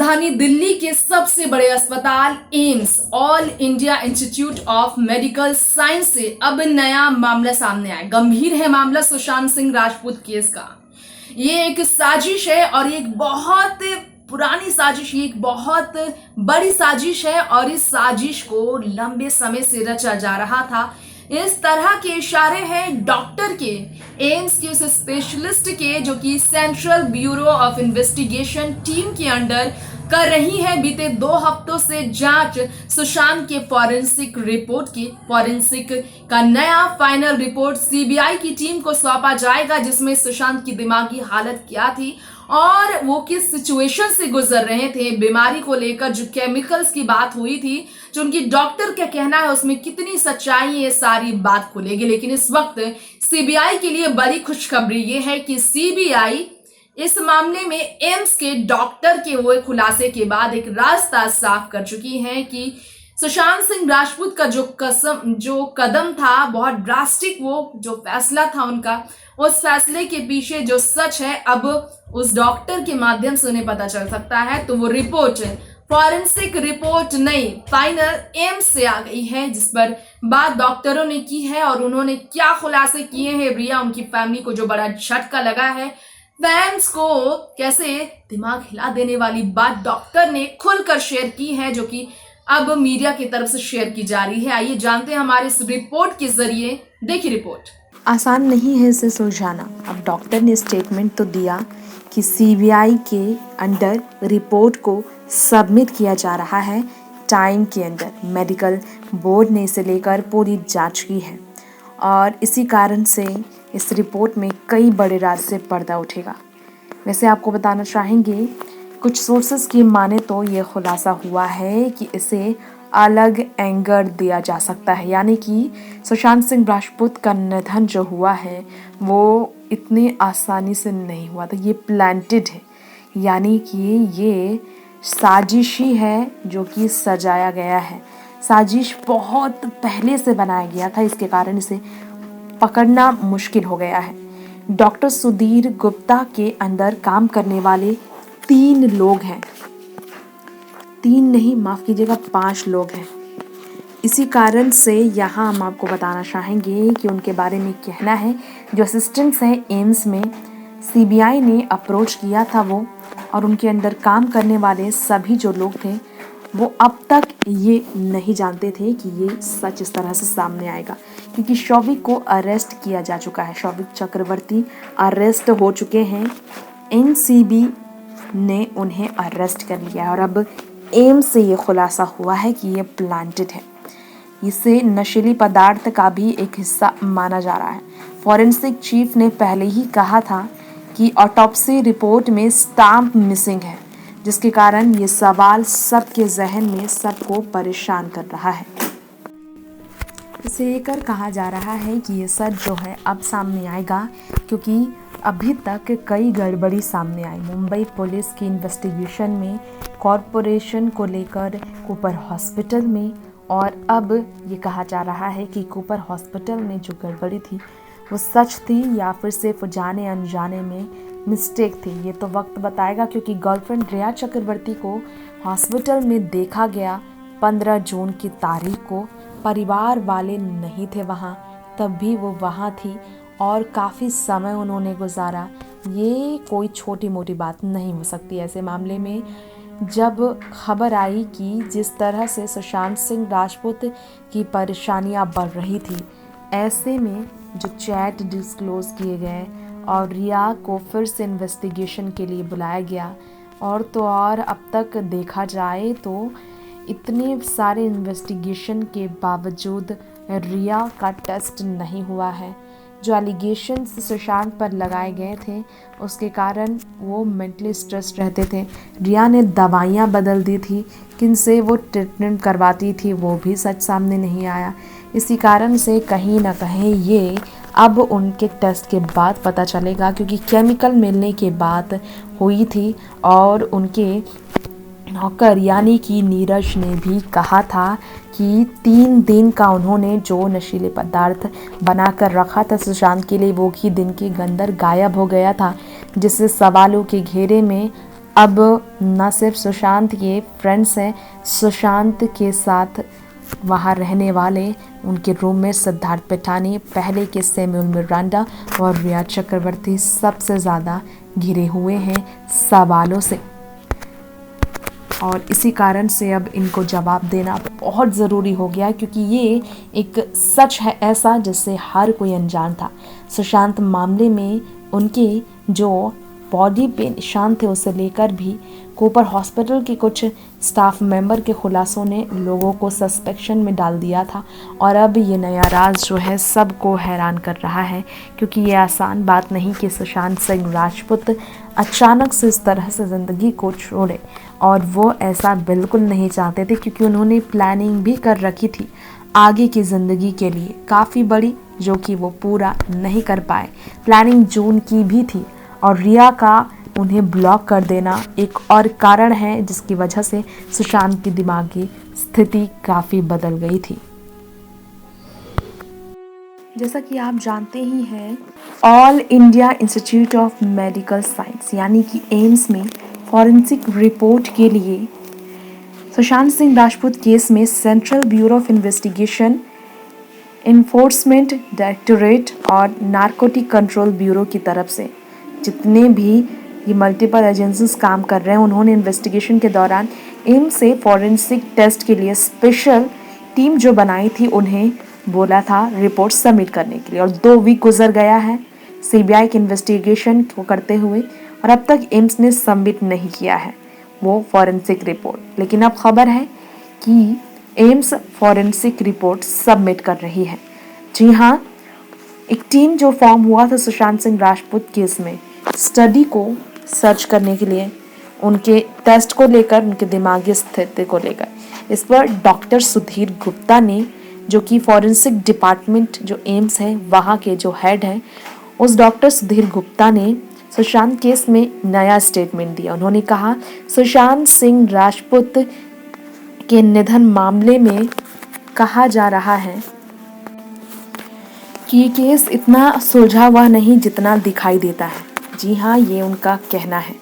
राजधानी दिल्ली के सबसे बड़े अस्पताल AIIMS all India institute of medical science से अब नया मामला सामने आया। गंभीर है मामला सुशांत सिंह राजपूत केस का। ये एक साजिश है और ये एक बहुत पुरानी साजिश, ये एक बहुत बड़ी साजिश है और इस साजिश को लंबे समय से रचा जा रहा था। इस तरह के इशारे हैं डॉक्टर के, एम्स के उस स्पेशलिस्ट के जो कि central bureau of investigation team के अंडर कर रही है बीते 2 हफ्तों से जांच सुशांत के फॉरेंसिक रिपोर्ट की। फॉरेंसिक का नया फाइनल रिपोर्ट सीबीआई की टीम को सौंपा जाएगा, जिसमें सुशांत की दिमागी हालत क्या थी और वो किस सिचुएशन से गुजर रहे थे, बीमारी को लेकर जो केमिकल्स की बात हुई थी, जो उनकी डॉक्टर का कहना है उसमें कितनी सच्चाई, ये सारी बात खुलेगी। लेकिन इस वक्त सीबीआई के लिए बड़ी खुशखबरी ये है कि सीबीआई इस मामले में एम्स के डॉक्टर के हुए खुलासे के बाद एक रास्ता साफ कर चुकी है कि सुशांत सिंह राजपूत का जो कदम था, बहुत ड्रास्टिक वो जो फैसला था उनका, उस फैसले के पीछे जो सच है अब उस डॉक्टर के माध्यम से उन्हें पता चल सकता है। तो वो रिपोर्ट फॉरेंसिक रिपोर्ट नहीं, फाइनल एम्स से आ गई है, जिस पर बात डॉक्टरों ने की है और उन्होंने क्या खुलासे किए हैं। रिया, उनकी फैमिली को जो बड़ा झटका लगा है, फैंस को कैसे दिमाग हिला देने वाली बात डॉक्टर ने खुलकर शेयर की है, जो कि अब मीडिया की तरफ से शेयर की जा रही है। आइए जानते हैं हमारे इस रिपोर्ट के जरिए। देखिए रिपोर्ट। आसान नहीं है इसे सुलझाना। अब डॉक्टर ने स्टेटमेंट तो दिया कि सीबीआई के अंडर रिपोर्ट को सबमिट किया जा रहा है, टाइम के अंदर मेडिकल बोर्ड ने इसे लेकर पूरी जांच की है और इसी कारण से इस रिपोर्ट में कई बड़े राज से पर्दा उठेगा। वैसे आपको बताना चाहेंगे, कुछ सोर्सेस की माने तो ये खुलासा हुआ है कि इसे अलग एंगर दिया जा सकता है, यानी कि सुशांत सिंह राजपूत का निधन जो हुआ है वो इतनी आसानी से नहीं हुआ था, ये प्लांटेड है, यानी कि ये साजिशी है जो कि सजाया गया है। साजिश बहुत पहले से बनाया गया था, इसके कारण इसे पकड़ना मुश्किल हो गया है। डॉक्टर सुधीर गुप्ता के अंदर काम करने वाले 3 लोग हैं, 3 नहीं माफ़ कीजिएगा 5 लोग हैं। इसी कारण से यहाँ हम आपको बताना चाहेंगे कि उनके बारे में कहना है, जो असिस्टेंट्स हैं एम्स में, सीबीआई ने अप्रोच किया था वो, और उनके अंदर काम करने वाले सभी जो लोग थे वो अब तक ये नहीं जानते थे कि ये सच इस तरह से सामने आएगा, क्योंकि शौविक को अरेस्ट किया जा चुका है। शौविक चक्रवर्ती अरेस्ट हो चुके हैं, एनसीबी ने उन्हें अरेस्ट कर लिया है और अब एम्स से ये खुलासा हुआ है कि ये प्लांटेड है। इसे नशीली पदार्थ का भी एक हिस्सा माना जा रहा है। फॉरेंसिक चीफ ने पहले ही कहा था कि ऑटोप्सी रिपोर्ट में स्टाम्प मिसिंग है, जिसके कारण ये सवाल सबके जहन में सबको परेशान कर रहा है। इसे लेकर कहा जा रहा है कि ये सच जो है अब सामने आएगा, क्योंकि अभी तक कई गड़बड़ी सामने आई। मुंबई पुलिस की इन्वेस्टिगेशन में, कॉरपोरेशन को लेकर, कूपर हॉस्पिटल में, और अब ये कहा जा रहा है कि कूपर हॉस्पिटल में जो गड़बड़ी थी वो सच थी या फिर सिर्फ जाने अनजाने में मिस्टेक थी। ये तो वक्त बताएगा, क्योंकि गर्लफ्रेंड रिया चक्रवर्ती को हॉस्पिटल में देखा गया 15 जून की तारीख को। परिवार वाले नहीं थे वहाँ, तब भी वो वहाँ थी और काफ़ी समय उन्होंने गुजारा। ये कोई छोटी मोटी बात नहीं हो सकती ऐसे मामले में। जब खबर आई कि जिस तरह से सुशांत सिंह राजपूत की परेशानियां बढ़ रही थी, ऐसे में जो चैट डिस्क्लोज किए गए और रिया को फिर से इन्वेस्टिगेशन के लिए बुलाया गया, और तो और अब तक देखा जाए तो इतने सारे इन्वेस्टिगेशन के बावजूद रिया का टेस्ट नहीं हुआ है। जो एलिगेशंस सुशांत पर लगाए गए थे उसके कारण वो मेंटली स्ट्रेस्ड रहते थे। रिया ने दवाइयाँ बदल दी थी, किनसे वो ट्रीटमेंट करवाती थी वो भी सच सामने नहीं आया। इसी कारण से कहीं ना कहीं ये अब उनके टेस्ट के बाद पता चलेगा, क्योंकि केमिकल मिलने के बाद हुई थी और उनके नौकर यानी कि नीरज ने भी कहा था कि 3 दिन का उन्होंने जो नशीले पदार्थ बनाकर रखा था सुशांत के लिए, वो ही दिन के अंदर गायब हो गया था, जिससे सवालों के घेरे में अब न सिर्फ सुशांत के फ्रेंड्स हैं, सुशांत के साथ वहाँ रहने वाले उनके रूममेट सिद्धार्थ पिठानी, पहले के सैमुअल मिरांडा और रिया चक्रवर्ती सबसे ज़्यादा घिरे हुए हैं सवालों से। और इसी कारण से अब इनको जवाब देना बहुत ज़रूरी हो गया, क्योंकि ये एक सच है ऐसा जिससे हर कोई अनजान था। सुशांत मामले में उनके जो बॉडी पे निशान थे उसे लेकर भी कोपर हॉस्पिटल के कुछ स्टाफ मेंबर के खुलासों ने लोगों को सस्पेक्शन में डाल दिया था। और अब ये नया राज जो है सबको हैरान कर रहा है, क्योंकि ये आसान बात नहीं कि सुशांत सिंह राजपूत अचानक से इस तरह से ज़िंदगी को छोड़े। और वो ऐसा बिल्कुल नहीं चाहते थे, क्योंकि उन्होंने प्लानिंग भी कर रखी थी आगे की ज़िंदगी के लिए काफ़ी बड़ी, जो कि वो पूरा नहीं कर पाए। प्लानिंग जून की भी थी और रिया का उन्हें ब्लॉक कर देना एक और कारण है जिसकी वजह से सुशांत की दिमागी स्थिति काफ़ी बदल गई थी। जैसा कि आप जानते ही हैं, all India institute of medical science यानी कि एम्स में फॉरेंसिक रिपोर्ट के लिए सुशांत सिंह राजपूत केस में central bureau of investigation, enforcement directorate और नारकोटिक कंट्रोल ब्यूरो की तरफ से जितने भी ये मल्टीपल एजेंसीज काम कर रहे हैं, उन्होंने इन्वेस्टिगेशन के दौरान एम्स से फॉरेंसिक टेस्ट के लिए स्पेशल टीम जो बनाई थी उन्हें बोला था रिपोर्ट सबमिट करने के लिए। और 2 वीक गुजर गया है सीबीआई के इन्वेस्टिगेशन को करते हुए और अब तक एम्स ने सबमिट नहीं किया है वो फॉरेंसिक रिपोर्ट। लेकिन अब खबर है कि एम्स फॉरेंसिक रिपोर्ट सबमिट कर रही है। जी हाँ, एक टीम जो फॉर्म हुआ था सुशांत सिंह राजपूत केस में स्टडी को सर्च करने के लिए, उनके टेस्ट को लेकर, उनके दिमागी स्थिति को लेकर, इस पर डॉक्टर सुधीर गुप्ता ने, जो कि फॉरेंसिक डिपार्टमेंट जो एम्स है वहाँ के जो हेड हैं, उस डॉक्टर सुधीर गुप्ता ने सुशांत केस में नया स्टेटमेंट दिया। उन्होंने कहा सुशांत सिंह राजपूत के निधन मामले में कहा जा रहा है कि ये केस इतना सुलझा हुआ नहीं जितना दिखाई देता है। जी हाँ, ये उनका कहना है।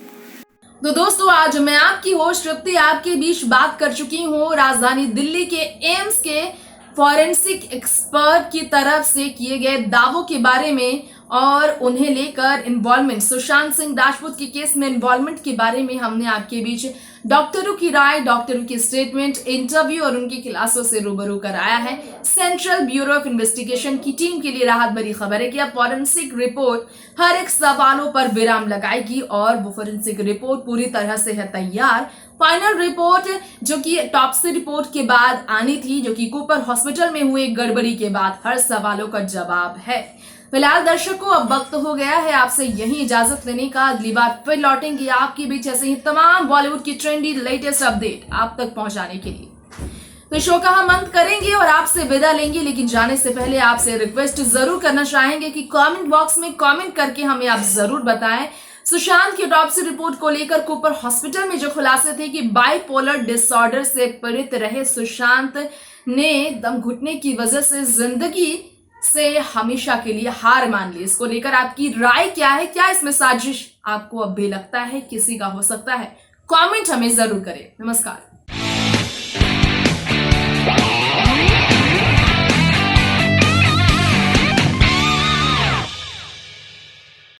तो दोस्तों, आज मैं आपकी होस्ट तृप्ति आपके बीच बात कर चुकी हूँ राजधानी दिल्ली के एम्स के फॉरेंसिक एक्सपर्ट की तरफ से किए गए दावों के बारे में और उन्हें लेकर इन्वॉल्वमेंट, सुशांत सिंह राजपूत के केस में इन्वॉल्वमेंट के बारे में हमने आपके बीच डॉक्टरों की राय, डॉक्टरों की स्टेटमेंट, इंटरव्यू और उनकी क्लासों से रूबरू कराया है। सेंट्रल ब्यूरो ऑफ इन्वेस्टिगेशन की टीम के लिए राहत भरी खबर है कि अब फॉरेंसिक रिपोर्ट हर एक सवालों पर विराम लगाएगी और वो फॉरेंसिक रिपोर्ट पूरी तरह से है तैयार। फाइनल रिपोर्ट जो कि टॉप्सी रिपोर्ट के बाद आनी थी, जो कि कूपर हॉस्पिटल में हुए गड़बड़ी के बाद हर सवालों का जवाब है। फिलहाल दर्शकों, अब वक्त हो गया है आपसे यही इजाजत लेने का। अगली बार फिर लौटेंगे आपके बीच ऐसे ही तमाम बॉलीवुड की ट्रेंडी लेटेस्ट अपडेट आप तक पहुंचाने के लिए। तो शो का हम अंत करेंगे और आपसे विदा लेंगे, लेकिन जाने से पहले आपसे रिक्वेस्ट जरूर करना चाहेंगे कि कमेंट बॉक्स में कमेंट करके हमें आप जरूर बताएं सुशांत की ऑटोप्सी रिपोर्ट को लेकर कूपर हॉस्पिटल में जो खुलासे थे कि बाइपोलर डिसऑर्डर से पीड़ित रहे सुशांत ने दम घुटने की वजह से जिंदगी से हमेशा के लिए हार मान ली। इसको लेकर आपकी राय क्या है? क्या इसमें साजिश आपको अब भी लगता है किसी का हो सकता है? कमेंट हमें जरूर करें। नमस्कार।